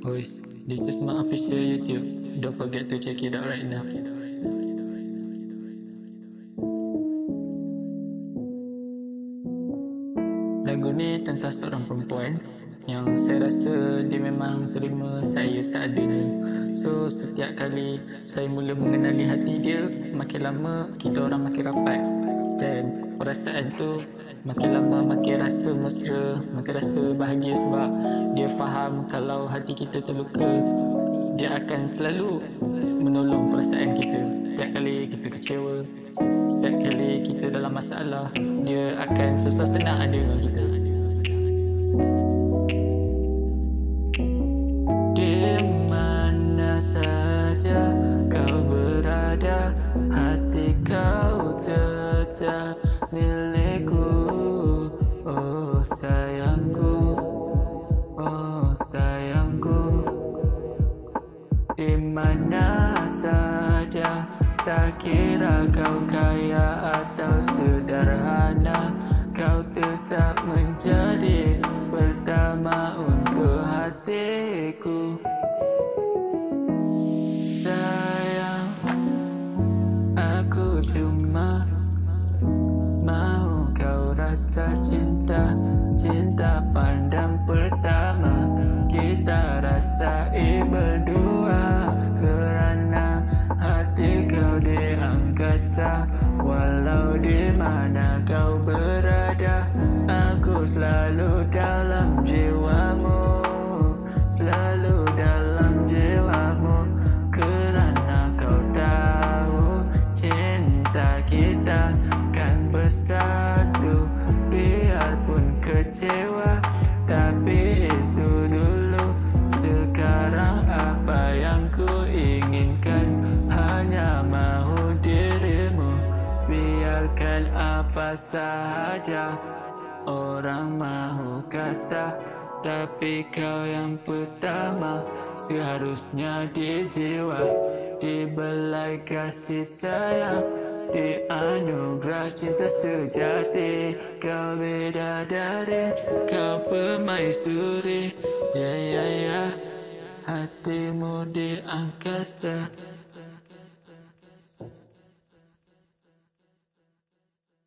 Boys, this is my official YouTube. Don't forget to check it out right now. Lagu ni tentang seorang perempuan yang saya rasa dia memang terima saya seadanya. So setiap kali saya mula mengenali hati dia, makin lama kita orang makin rapat. Dan perasaan tu makin lama makin rasa mesra, makin rasa bahagia sebab dia faham kalau hati kita terluka, dia akan selalu menolong perasaan kita. Setiap kali kita kecewa, setiap kali kita dalam masalah, dia akan susah senang ada dengan kita. Di mana saja kau berada, hati kau tetap milikku. Oh sayangku, oh sayangku. Di mana saja, tak kira kau kaya atau sederhana, kau tetap menjadi pertama untuk hatiku. Sayang, aku cuma mahu kau rasa cinta, cinta pandang pertama kita rasai berdua, kerana hati kau di angkasa. Walau di mana kau berada, aku selalu dalam jiwamu, selalu dalam jiwamu, kerana kau tahu cinta kita kan bersatu. Biarpun kecewa, tapi itu dulu. Sekarang apa yang ku inginkan, hanya mahu dirimu. Biarkan apa sahaja orang mahu kata, tapi kau yang pertama, seharusnya di jiwa, dibelai kasih sayang, dianugerah cinta sejati. Kau bidadari, kau permaisuri, ya ya ya, hatimu di angkasa.